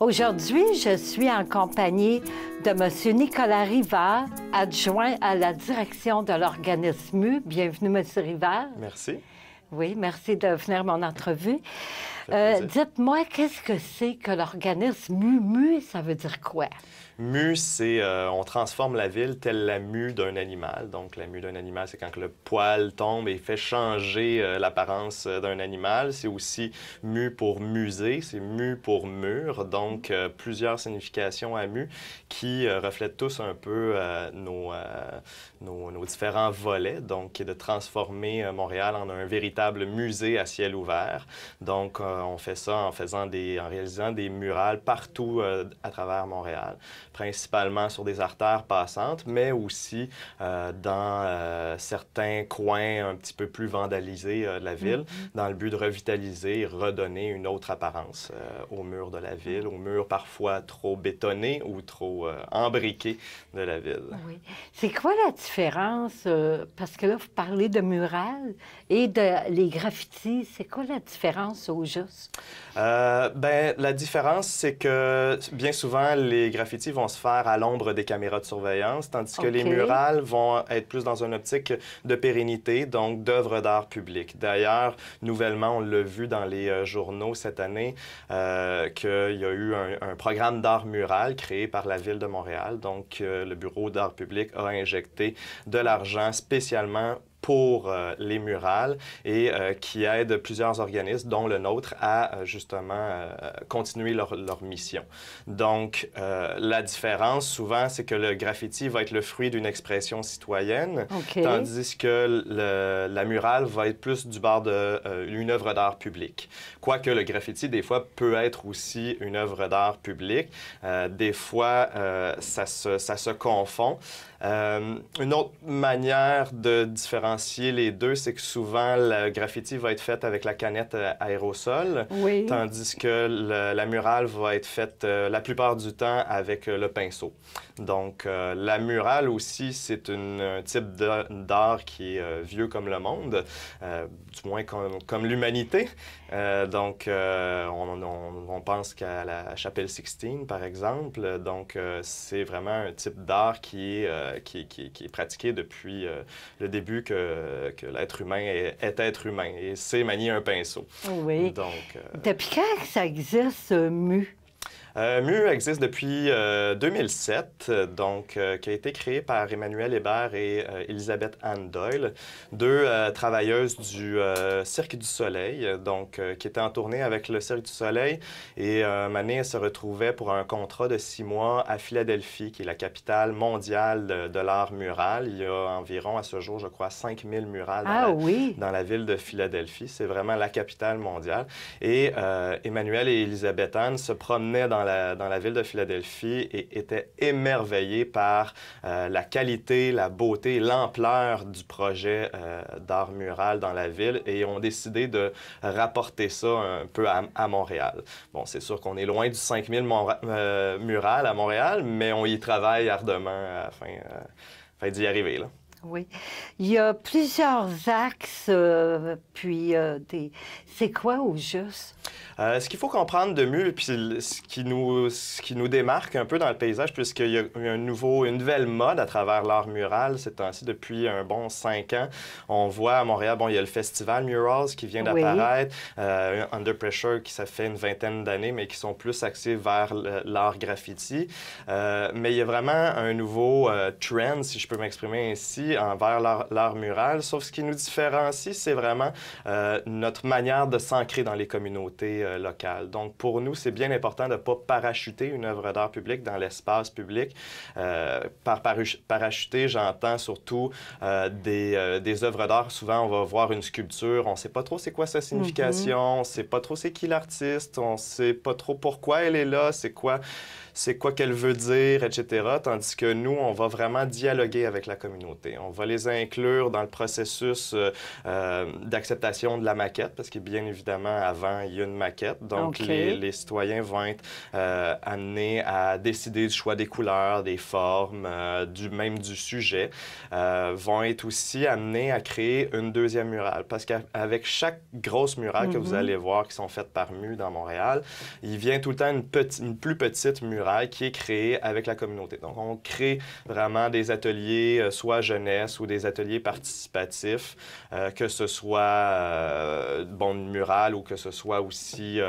Aujourd'hui, je suis en compagnie de M. Nicolas Rivard, adjoint à la direction de l'organisme MU. Bienvenue, M. Rivard. Merci. Oui, merci de venir à mon entrevue. Dites-moi, qu'est-ce que c'est que l'organisme MU? MU, ça veut dire quoi? Mue, c'est on transforme la ville telle la mue d'un animal. Donc, la mue d'un animal, c'est quand le poil tombe et fait changer l'apparence d'un animal. C'est aussi mue pour musée, c'est mue pour mur. Donc, plusieurs significations à mue qui reflètent tous un peu nos différents volets. Donc, qui est de transformer Montréal en un véritable musée à ciel ouvert. Donc, on fait ça en réalisant des murales partout à travers Montréal, principalement sur des artères passantes, mais aussi dans certains coins un petit peu plus vandalisés de la ville, dans le but de revitaliser et redonner une autre apparence aux murs de la ville, aux murs parfois trop bétonnés ou trop embriqués de la ville. Oui. C'est quoi la différence? Parce que là, vous parlez de murales et de les graffitis. C'est quoi la différence au juste? La différence, c'est que bien souvent, les graffitis vont se faire à l'ombre des caméras de surveillance, tandis que les murales vont être plus dans une optique de pérennité, donc d'œuvres d'art public. D'ailleurs, nouvellement, on l'a vu dans les journaux cette année, qu'il y a eu un programme d'art mural créé par la Ville de Montréal. Donc, le Bureau d'art public a injecté de l'argent spécialement pour les murales et qui aide plusieurs organismes, dont le nôtre, à justement continuer leur mission. Donc, la différence, souvent, c'est que le graffiti va être le fruit d'une expression citoyenne, tandis que la murale va être plus du bord d'une œuvre d'art public. Quoique le graffiti, des fois, peut être aussi une œuvre d'art public. Des fois, ça se confond. Une autre manière de différencier les deux, c'est que souvent, le graffiti va être fait avec la canette aérosol, tandis que la murale va être faite la plupart du temps avec le pinceau. Donc, la murale aussi, c'est un type d'art qui est vieux comme le monde, du moins comme l'humanité. Donc, on pense qu'à la Chapelle Sixtine, par exemple. Donc, c'est vraiment un type d'art qui est pratiqué depuis le début que l'être humain est être humain et sait manier un pinceau. Oui. Donc, depuis quand ça existe, MU? MU existe depuis 2007, donc qui a été créé par Emmanuel Hébert et Elisabeth Anne Doyle, deux travailleuses du Cirque du Soleil, donc qui étaient en tournée avec le Cirque du Soleil. Et Mané se retrouvait pour un contrat de 6 mois à Philadelphie, qui est la capitale mondiale de l'art mural. Il y a environ, à ce jour, je crois, 5000 murales dans la ville de Philadelphie. C'est vraiment la capitale mondiale. Et Emmanuel et Elisabeth Anne se promenaient dans la ville de Philadelphie et étaient émerveillés par la qualité, la beauté, l'ampleur du projet d'art mural dans la ville et ont décidé de rapporter ça un peu à Montréal. Bon, c'est sûr qu'on est loin du 5000 murales à Montréal, mais on y travaille ardemment afin d'y arriver, là. Oui. Il y a plusieurs axes, c'est quoi au juste? Ce qu'il faut comprendre de MU, puis ce qui nous démarque un peu dans le paysage, puisqu'il y a une nouvelle mode à travers l'art mural ces temps-ci depuis un bon 5 ans. On voit à Montréal, bon, il y a le festival Murals qui vient d'apparaître, Under Pressure qui ça fait une vingtaine d'années, mais qui sont plus axés vers l'art graffiti. Mais il y a vraiment un nouveau trend, si je peux m'exprimer ainsi, envers l'art mural. Sauf ce qui nous différencie, c'est vraiment notre manière de s'ancrer dans les communautés locales. Donc, pour nous, c'est bien important de ne pas parachuter une œuvre d'art public dans l'espace public. Par parachuter, j'entends surtout des œuvres d'art. Souvent, on va voir une sculpture, on ne sait pas trop c'est quoi sa signification, on ne sait pas trop c'est qui l'artiste, on ne sait pas trop pourquoi elle est là, c'est quoi qu'elle veut dire, etc. Tandis que nous, on va vraiment dialoguer avec la communauté. On va les inclure dans le processus d'acceptation de la maquette, parce que bien évidemment, avant, il y a une maquette. Donc, les citoyens vont être amenés à décider du choix des couleurs, des formes, même du sujet. Vont être aussi amenés à créer une deuxième murale. Parce qu'avec chaque grosse murale que vous allez voir qui sont faites par MU dans Montréal, il vient tout le temps une plus petite murale qui est créée avec la communauté. Donc, on crée vraiment des ateliers, soit jeunesse ou des ateliers participatifs, que ce soit une murale ou que ce soit aussi,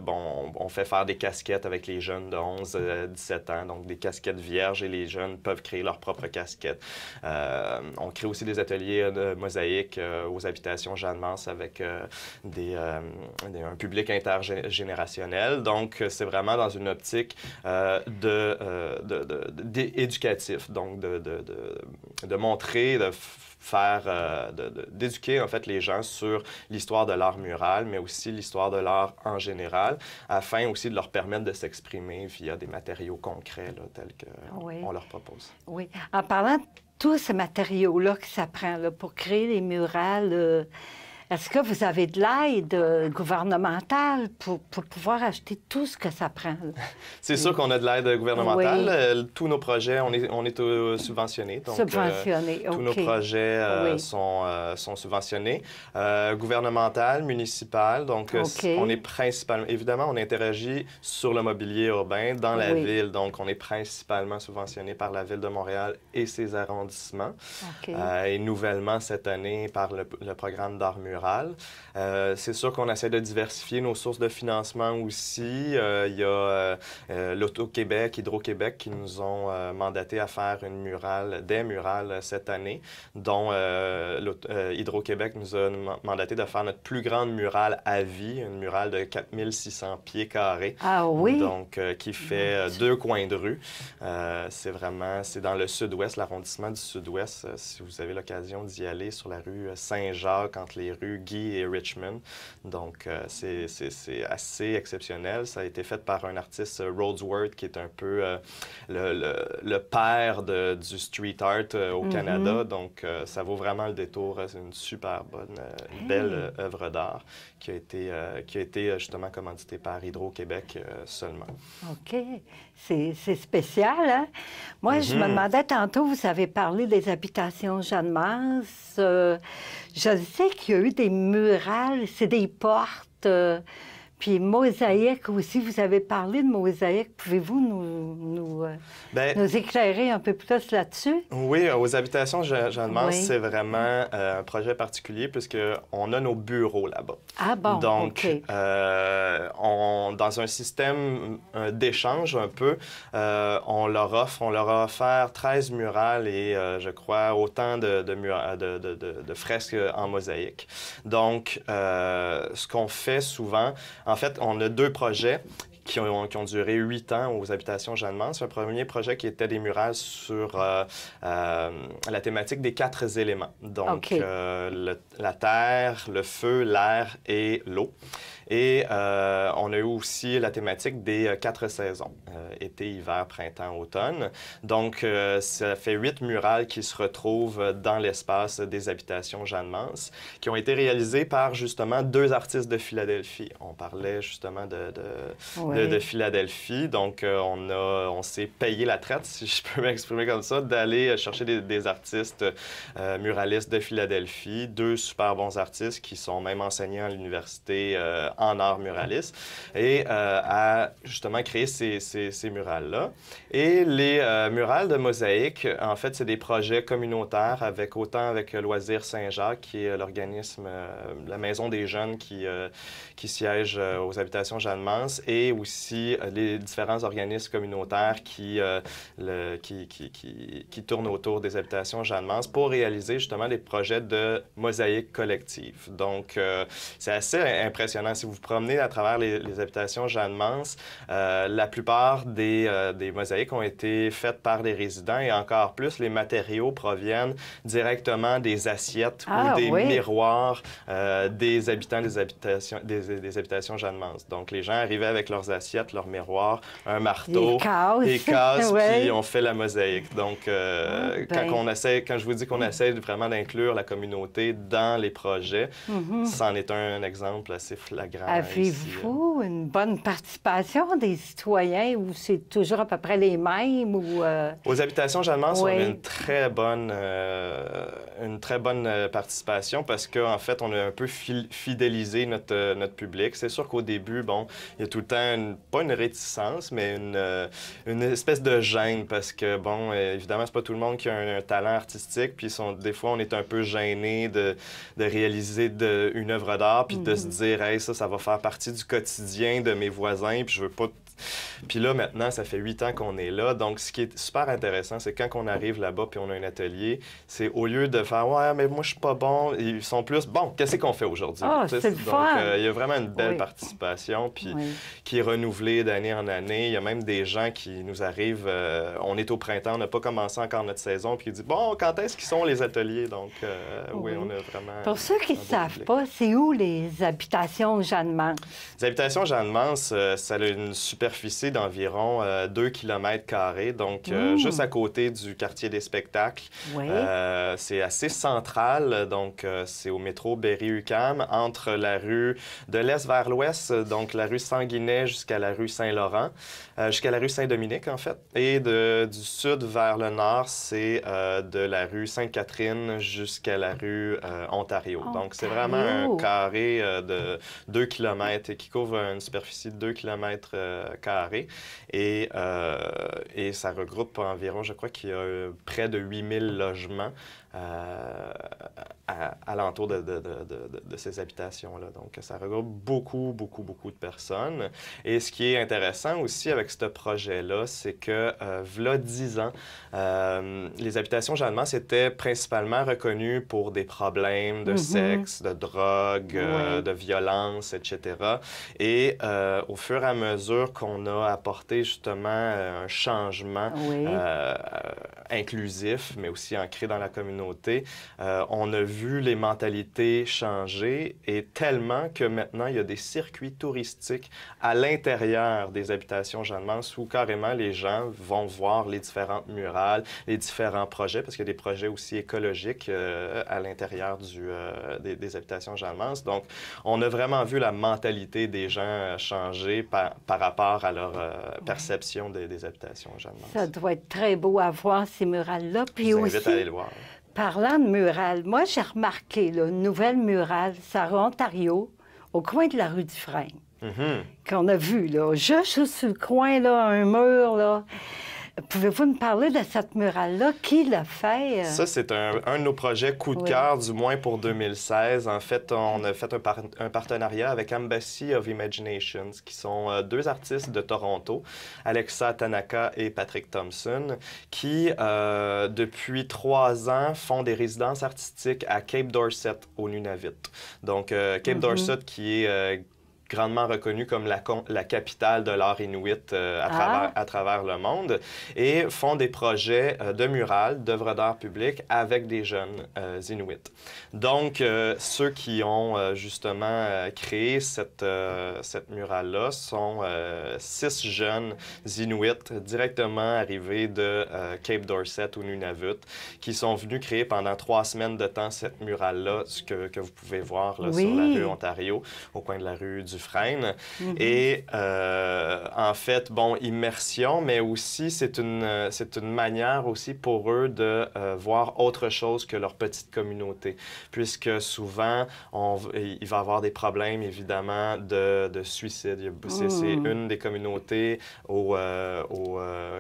on fait faire des casquettes avec les jeunes de 11 à 17 ans, donc des casquettes vierges et les jeunes peuvent créer leurs propres casquettes. On crée aussi des ateliers de mosaïque aux habitations Jeanne-Mance avec un public intergénérationnel. Donc, c'est vraiment dans une optique éducatif, donc de montrer, d'éduquer en fait les gens sur l'histoire de l'art mural, mais aussi l'histoire de l'art en général, afin aussi de leur permettre de s'exprimer via des matériaux concrets là, tels qu'on leur propose. Oui. En parlant de tous ces matériaux-là que ça prend là, pour créer les murales, est-ce que vous avez de l'aide gouvernementale pour pouvoir acheter tout ce que ça prend? C'est sûr qu'on a de l'aide gouvernementale. Tous nos projets, on est subventionnés. Donc, subventionnés, tous nos projets sont subventionnés. Gouvernemental, municipal, donc on est principalement... Évidemment, on interagit sur le mobilier urbain dans la ville, donc on est principalement subventionné par la Ville de Montréal et ses arrondissements. Et nouvellement, cette année, par le programme d'art mural. C'est sûr qu'on essaie de diversifier nos sources de financement aussi. Il y a l'Auto-Québec, Hydro-Québec qui nous ont mandaté à faire des murales cette année, dont Hydro-Québec nous a mandaté de faire notre plus grande murale à vie, une murale de 4600 pieds carrés. Ah oui? Donc, qui fait 2 coins de rue. C'est dans le sud-ouest, l'arrondissement du sud-ouest, si vous avez l'occasion d'y aller, sur la rue Saint-Jacques, entre les rues Guy et Richmond. Donc, c'est assez exceptionnel. Ça a été fait par un artiste, Rhodesworth, qui est un peu le père du street art au Canada. Donc, ça vaut vraiment le détour. C'est une super bonne, belle œuvre d'art qui a été justement commanditée par Hydro-Québec seulement. OK. C'est spécial, hein? Moi, je me demandais tantôt, vous avez parlé des habitations Jeanne-Mance. Je sais qu'il y a eu des murales, c'est des portes. Puis mosaïque aussi, vous avez parlé de mosaïque. Pouvez-vous nous éclairer un peu plus là-dessus? Oui, aux habitations Jeanne-Mance, c'est vraiment un projet particulier puisqu'on a nos bureaux là-bas. Ah bon, donc, dans un système d'échange un peu, on leur a offert 13 murales et je crois autant de fresques en mosaïque. Donc, ce qu'on fait souvent, en fait, on a 2 projets qui ont duré 8 ans aux habitations Jeanne-Mance. Un premier projet qui était des murales sur la thématique des 4 éléments. Donc, la terre, le feu, l'air et l'eau. Et on a eu aussi la thématique des 4 saisons, été, hiver, printemps, automne. Donc, ça fait 8 murales qui se retrouvent dans l'espace des habitations Jeanne-Mance, qui ont été réalisées par, justement, 2 artistes de Philadelphie. On parlait, justement, de Philadelphie. Donc, on s'est payé la traite, si je peux m'exprimer comme ça, d'aller chercher des artistes muralistes de Philadelphie, 2 super bons artistes qui sont même enseignants à l'université en art muraliste, et à justement créer ces murales-là. Et les murales de mosaïque, en fait, c'est des projets communautaires autant avec Loisirs Saint-Jacques, qui est l'organisme, la Maison des jeunes qui siège aux habitations Jeanne-Mance, et aussi les différents organismes communautaires qui tournent autour des habitations Jeanne-Mance pour réaliser justement des projets de mosaïque collective. Donc, c'est assez impressionnant. Si vous vous promenez à travers les habitations Jeanne-Mance, la plupart des mosaïques ont été faites par des résidents et encore plus, les matériaux proviennent directement des assiettes ou des miroirs des habitants des habitations Jeanne-Mance. Donc, les gens arrivaient avec leurs assiettes, leurs miroirs, un marteau, des casses, puis on fait la mosaïque. Donc, quand je vous dis qu'on essaie vraiment d'inclure la communauté dans les projets, c'en est un exemple assez flagrant grand. Avez-vous une bonne participation des citoyens ou c'est toujours à peu près les mêmes? Aux habitations Jeanne Mance, oui. on a une très bonne participation parce qu'en fait, on a un peu fidélisé notre public. C'est sûr qu'au début, bon, il y a tout le temps, pas une réticence, mais une espèce de gêne parce que, bon, évidemment, c'est pas tout le monde qui a un talent artistique, puis des fois, on est un peu gêné de réaliser une œuvre d'art, puis de se dire, hey, ça va faire partie du quotidien de mes voisins, puis je veux pas. Puis là, maintenant, ça fait 8 ans qu'on est là. Donc, ce qui est super intéressant, c'est quand on arrive là-bas puis on a un atelier, c'est au lieu de faire « Ouais, mais moi, je suis pas bon », ils sont plus « Bon, qu'est-ce qu'on fait aujourd'hui? » c'est le fun! Donc, il y a vraiment une belle participation puis qui est renouvelée d'année en année. Il y a même des gens qui nous arrivent, on est au printemps, on n'a pas commencé encore notre saison, puis ils disent « Bon, quand est-ce qu'ils sont les ateliers? » Donc, oui, on a vraiment... Pour ceux qui ne savent pas, c'est où les habitations Jeanne Mance? Les habitations Jeanne Mance, ça a une superficie d'environ 2 km², donc juste à côté du quartier des spectacles. Oui. C'est assez central, donc c'est au métro Berry-UQAM, entre la rue de l'Est vers l'Ouest, donc la rue Sanguinet jusqu'à la rue Saint-Laurent, jusqu'à la rue Saint-Dominique, en fait. Et du sud vers le nord, c'est de la rue Sainte-Catherine jusqu'à la rue Ontario. Donc, c'est vraiment un carré de 2 km et qui couvre une superficie de 2 km carré. Et ça regroupe environ, je crois qu'il y a près de 8000 logements alentour de ces habitations-là. Donc, ça regroupe beaucoup de personnes. Et ce qui est intéressant aussi avec ce projet-là, c'est que, v'là 10 ans, les habitations Jeanne Mance étaient principalement reconnues pour des problèmes de sexe, de drogue, de violence, etc. Et au fur et à mesure qu'on a apporté justement un changement inclusif, mais aussi ancré dans la communauté, on a vu les mentalités changer et tellement que maintenant, il y a des circuits touristiques à l'intérieur des habitations Jeanne Mance où carrément les gens vont voir les différentes murales, les différents projets, parce qu'il y a des projets aussi écologiques à l'intérieur des habitations Jeanne Mance. Donc, on a vraiment vu la mentalité des gens changer par rapport à leur perception des habitations Jeanne Mance. Ça doit être très beau à voir, ces murales-là. Je vous invite à aller le voir. Parlant de murales, moi, j'ai remarqué là, une nouvelle murale, c'est à Ontario, au coin de la rue Dufresne, qu'on a vu, là, juste sur le coin, là, un mur, là. Pouvez-vous me parler de cette murale-là? Qui l'a fait? Ça, c'est un de nos projets coup de cœur, du moins pour 2016. En fait, on a fait un partenariat avec Embassy of Imaginations, qui sont 2 artistes de Toronto, Alexa Tanaka et Patrick Thompson, qui, depuis 3 ans, font des résidences artistiques à Cape Dorset, au Nunavut. Donc, Cape Dorset, qui est grandement reconnue comme la capitale de l'art inuit à travers le monde, et font des projets de murales, d'œuvres d'art publiques avec des jeunes Inuits. Donc, ceux qui ont justement créé cette murale-là sont 6 jeunes Inuits directement arrivés de Cape Dorset au Nunavut, qui sont venus créer pendant 3 semaines de temps cette murale-là, ce que vous pouvez voir là, sur la rue Ontario, au coin de la rue Dufresne. Et en fait, bon, immersion, mais aussi c'est une manière aussi pour eux de voir autre chose que leur petite communauté, puisque souvent, il va y avoir des problèmes, évidemment, de suicide. C'est une des communautés au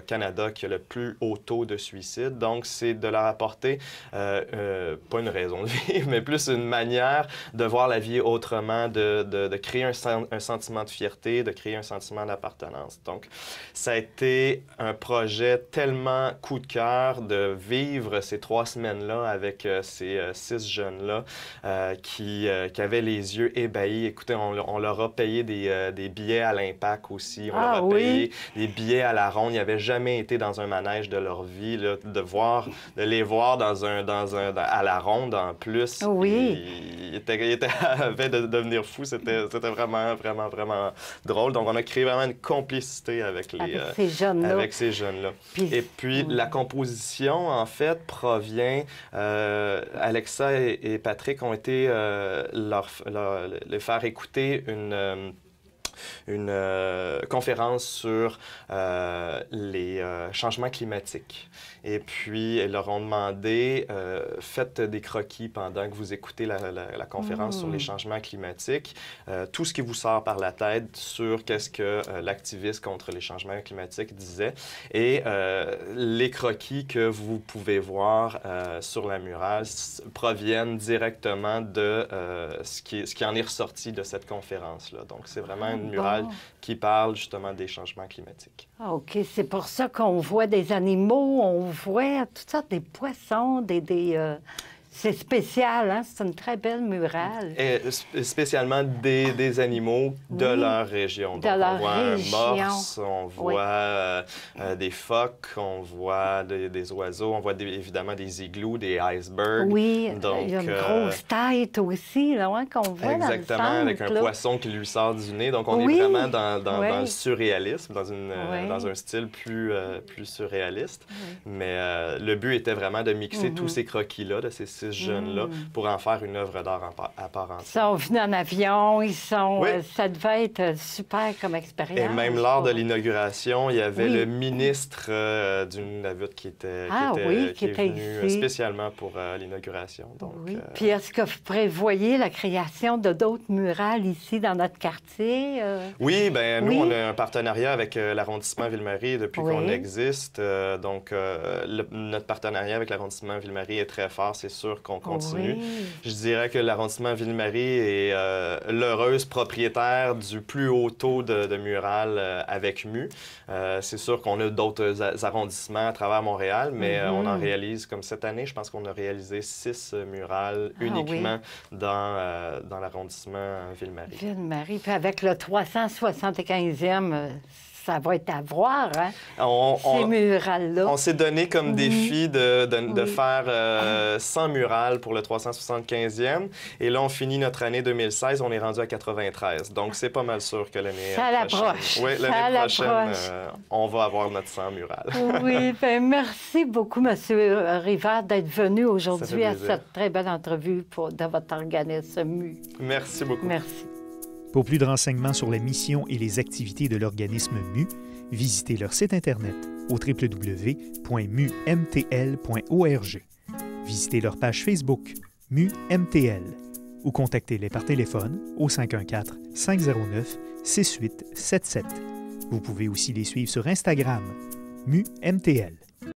Canada qui a le plus haut taux de suicide. Donc, c'est de leur apporter, pas une raison de vivre, mais plus une manière de voir la vie autrement, de créer un sentiment de fierté, de créer un sentiment d'appartenance. Donc, ça a été un projet tellement coup de cœur de vivre ces 3 semaines-là avec ces 6 jeunes-là qui avaient les yeux ébahis. Écoutez, on leur a payé des billets à l'Impact aussi. On leur a payé des billets à la ronde. Ils n'avaient jamais été dans un manège de leur vie. Là, de les voir à la ronde en plus. Oui. avait de devenir fou. C'était vraiment, vraiment, vraiment drôle. Donc, on a créé vraiment une complicité avec ces jeunes-là. Et puis, la composition, en fait, provient... Alexa et Patrick ont été les faire écouter une conférence sur les changements climatiques. Et puis, elles leur ont demandé, faites des croquis pendant que vous écoutez la conférence sur les changements climatiques, tout ce qui vous sort par la tête sur qu'est-ce que l'activiste contre les changements climatiques disait. Et les croquis que vous pouvez voir sur la murale proviennent directement de ce qui en est ressorti de cette conférence-là. Donc, c'est vraiment une murale qui parle justement des changements climatiques. Ah, OK. C'est pour ça qu'on voit des animaux, on voit toutes sortes des poissons, c'est spécial, hein? C'est une très belle murale. Et spécialement des animaux de leur région. Donc, on voit un morse, on voit des phoques, on voit des oiseaux, on voit évidemment des igloos, des icebergs. Oui, donc, il y a une grosse tête aussi, là, hein, qu'on voit exactement, dans le centre, avec un poisson qui lui sort du nez. Donc, on est vraiment dans le surréalisme, dans un style plus surréaliste. Mais le but était vraiment de mixer tous ces croquis-là, de ces 6 jeunes-là, pour en faire une œuvre d'art à part entière. Ils sont venus en avion, ça devait être super comme expérience. Et même lors de l'inauguration, il y avait le ministre du Nunavut qui était venu ici. Spécialement pour l'inauguration. Puis est-ce que vous prévoyez la création de d'autres murales ici dans notre quartier? Oui, bien, nous, on a un partenariat avec l'arrondissement Ville-Marie depuis qu'on existe. Notre partenariat avec l'arrondissement Ville-Marie est très fort, c'est sûr qu'on continue. Je dirais que l'arrondissement Ville-Marie est l'heureuse propriétaire du plus haut taux de murales avec MU. C'est sûr qu'on a d'autres arrondissements à travers Montréal, mais on en réalise, comme cette année, je pense qu'on a réalisé 6 murales uniquement dans l'arrondissement Ville-Marie. Ville-Marie, puis avec le 375e... ça va être à voir, hein, ces murales-là. On s'est donné comme défi de faire 100 murales pour le 375e. Et là, on finit notre année 2016, on est rendu à 93. Donc, c'est pas mal sûr que l'année prochaine... Oui, l'année prochaine, on va avoir notre 100 murales. Oui, bien, merci beaucoup, M. Rivard, d'être venu aujourd'hui à cette très belle entrevue de votre organisme MU. Merci beaucoup. Merci. Pour plus de renseignements sur la mission et les activités de l'organisme MU, visitez leur site Internet au www.mumtl.org. Visitez leur page Facebook MUMTL ou contactez-les par téléphone au 514-509-6877. Vous pouvez aussi les suivre sur Instagram MUMTL.